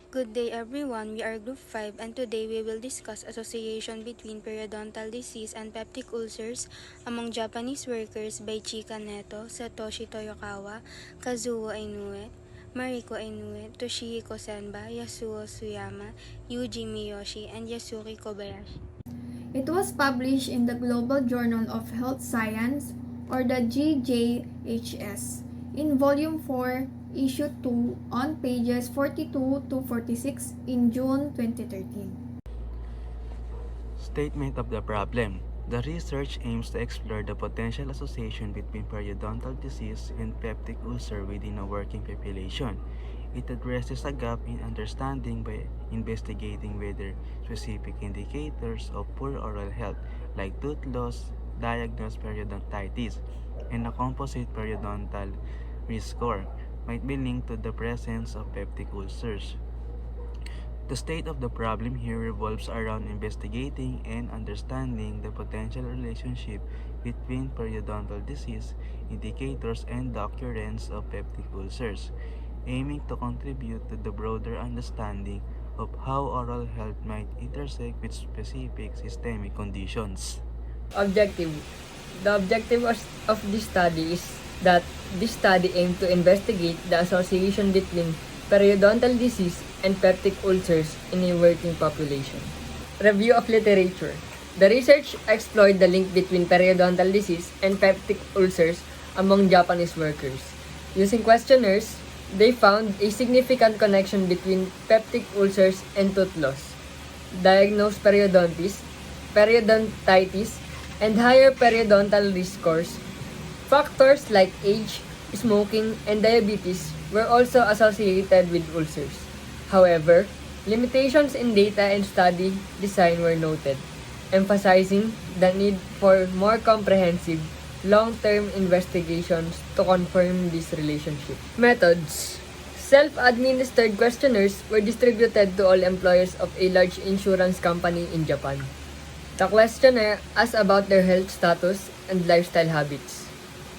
Good day everyone, we are Group 5 and today we will discuss association between periodontal disease and peptic ulcers among Japanese workers by Chika Neto, Satoshi Toyokawa, Kazuo Inoue, Mariko Inoue, Toshihiko Senba, Yasuo Suyama, Yuji Miyoshi, and Yasuki Kobayashi. It was published in the Global Journal of Health Science, or the GJHS, in Volume 4, Issue 2, on pages 42 to 46 in June 2013. Statement of the problem. The research aims to explore the potential association between periodontal disease and peptic ulcer within a working population. It addresses a gap in understanding by investigating whether specific indicators of poor oral health, like tooth loss, diagnosed periodontitis, and a composite periodontal risk score, might be linked to the presence of peptic ulcers. The state of the problem here revolves around investigating and understanding the potential relationship between periodontal disease indicators and the occurrence of peptic ulcers, aiming to contribute to the broader understanding of how oral health might intersect with specific systemic conditions. Objective. The objective of this study is that this study aimed to investigate the association between periodontal disease and peptic ulcers in a working population. Review of literature. The research explored the link between periodontal disease and peptic ulcers among Japanese workers. Using questionnaires, they found a significant connection between peptic ulcers and tooth loss, diagnosed periodontitis, and higher periodontal risk scores. Factors like age, smoking, and diabetes were also associated with ulcers. However, limitations in data and study design were noted, emphasizing the need for more comprehensive, long-term investigations to confirm this relationship. Methods. Self-administered questionnaires were distributed to all employees of a large insurance company in Japan. The questionnaire asked about their health status and lifestyle habits.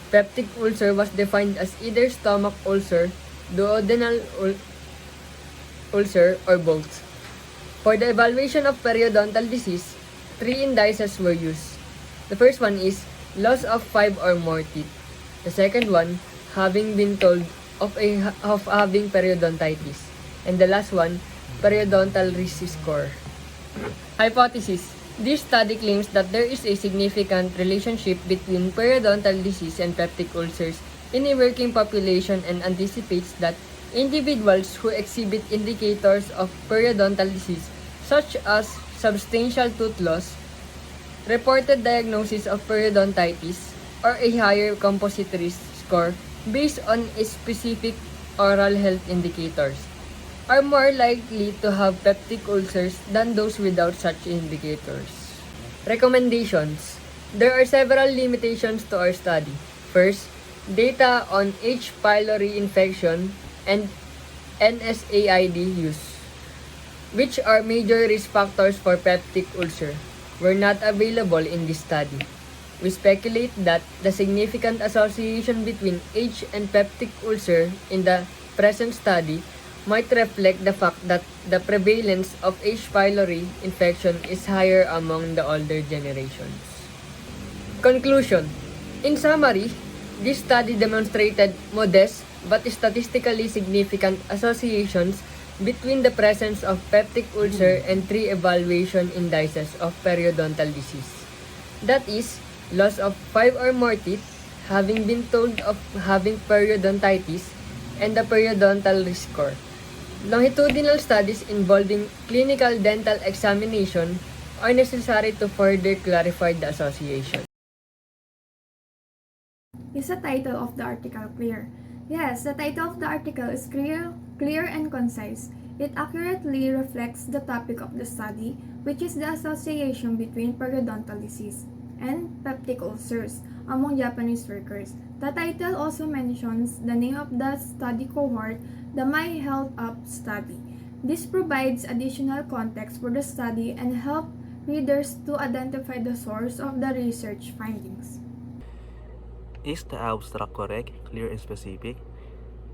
Peptic ulcer was defined as either stomach ulcer, duodenal ulcer, or both. For the evaluation of periodontal disease, 3 indices were used. The first one is loss of 5 or more teeth. The second one, having been told of having periodontitis. And the last one, periodontal risk score. Hypothesis. This study claims that there is a significant relationship between periodontal disease and peptic ulcers in a working population and anticipates that individuals who exhibit indicators of periodontal disease such as substantial tooth loss, reported diagnosis of periodontitis, or a higher composite risk score based on specific oral health indicators are more likely to have peptic ulcers than those without such indicators. Recommendations. There are several limitations to our study. First, data on H. pylori infection and NSAID use, which are major risk factors for peptic ulcer, were not available in this study. We speculate that the significant association between age and peptic ulcer in the present study might reflect the fact that the prevalence of H. pylori infection is higher among the older generations. Conclusion. In summary, this study demonstrated modest but statistically significant associations between the presence of peptic ulcer and 3 evaluation indices of periodontal disease. That is, loss of 5 or more teeth, having been told of having periodontitis, and the periodontal risk score. Longitudinal studies involving clinical dental examination are necessary to further clarify the association. Is the title of the article clear? Yes, the title of the article is clear and concise. It accurately reflects the topic of the study, which is the association between periodontal disease and peptic ulcers among Japanese workers. The title also mentions the name of the study cohort, the My Health Up study. This provides additional context for the study and help readers to identify the source of the research findings. Is the abstract correct, clear, and specific?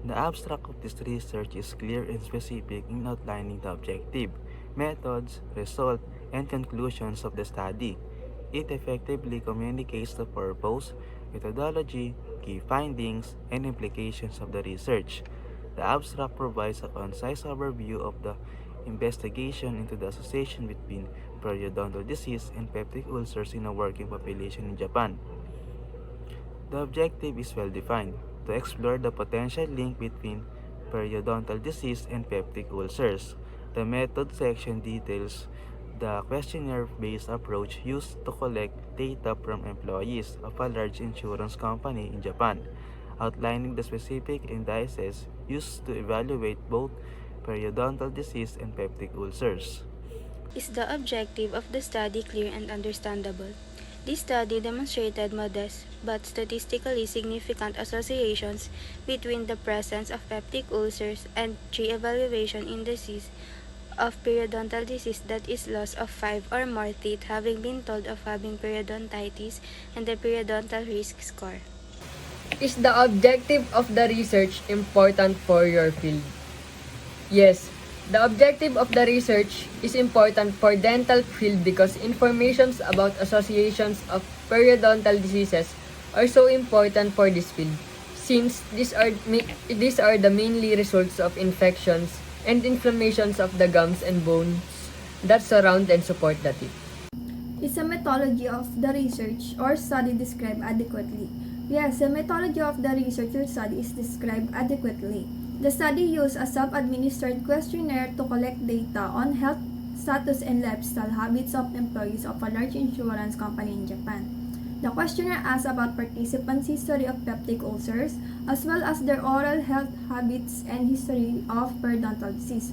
The abstract of this research is clear and specific in outlining the objective, methods, result, and conclusions of the study. It effectively communicates the purpose, methodology, key findings, and implications of the research. The abstract provides a concise overview of the investigation into the association between periodontal disease and peptic ulcers in a working population in Japan. The objective is well defined: to explore the potential link between periodontal disease and peptic ulcers. The method section details the questionnaire-based approach used to collect data from employees of a large insurance company in Japan, outlining the specific indices used to evaluate both periodontal disease and peptic ulcers. Is the objective of the study clear and understandable? This study demonstrated modest but statistically significant associations between the presence of peptic ulcers and three evaluation indices of periodontal disease, that is loss of 5 or more teeth, having been told of having periodontitis, and the periodontal risk score. Is the objective of the research important for your field? Yes, the objective of the research is important for dental field because informations about associations of periodontal diseases are so important for this field, since these are the mainly results of infections and inflammations of the gums and bones that surround and support the teeth. Is a methodology of the research or study described adequately? Yes, the methodology of the research or study is described adequately. The study used a self-administered questionnaire to collect data on health status and lifestyle habits of employees of a large insurance company in Japan. The questionnaire asked about participants' history of peptic ulcers, as well as their oral health habits and history of periodontal disease.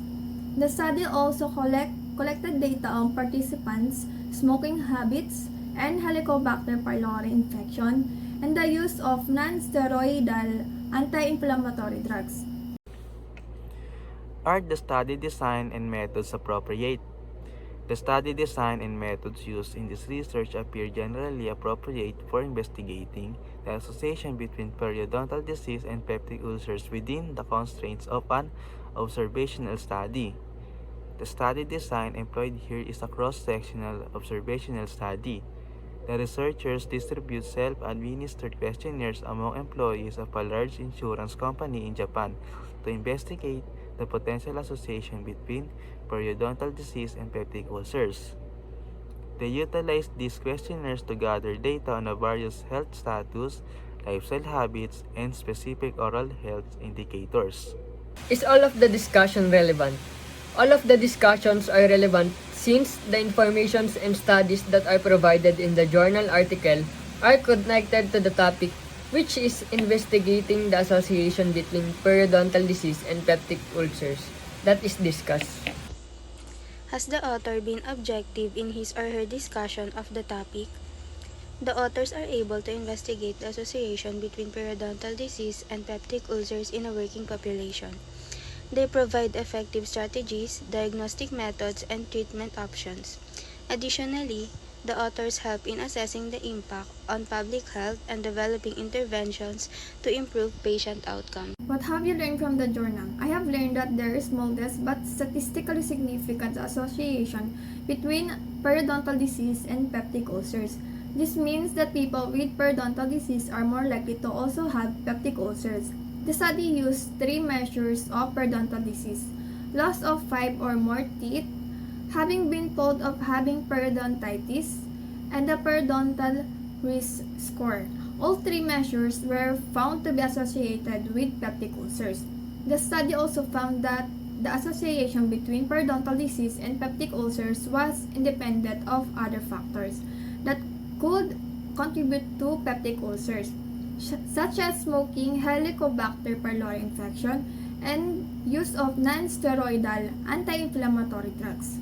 The study also collected data on participants' smoking habits and Helicobacter pylori infection and the use of non-steroidal anti-inflammatory drugs. Are the study design and methods appropriate? The study design and methods used in this research appear generally appropriate for investigating the association between periodontal disease and peptic ulcers within the constraints of an observational study. The study design employed here is a cross-sectional observational study. The researchers distribute self-administered questionnaires among employees of a large insurance company in Japan to investigate the potential association between periodontal disease and peptic ulcers. They utilized these questionnaires to gather data on the various health status, lifestyle habits, and specific oral health indicators. Is all of the discussion relevant? All of the discussions are relevant since the informations and studies that are provided in the journal article are connected to the topic, which is investigating the association between periodontal disease and peptic ulcers that is discussed. Has the author been objective in his or her discussion of the topic? The authors are able to investigate the association between periodontal disease and peptic ulcers in a working population. They provide effective strategies, diagnostic methods, and treatment options. Additionally, the authors help in assessing the impact on public health and developing interventions to improve patient outcomes. What have you learned from the journal? I have learned that there is modest but statistically significant association between periodontal disease and peptic ulcers. This means that people with periodontal disease are more likely to also have peptic ulcers. The study used 3 measures of periodontal disease: loss of 5 or more teeth, having been told of having periodontitis, and the periodontal risk score. All 3 measures were found to be associated with peptic ulcers. The study also found that the association between periodontal disease and peptic ulcers was independent of other factors that could contribute to peptic ulcers, such as smoking, Helicobacter pylori infection, and use of non-steroidal anti-inflammatory drugs.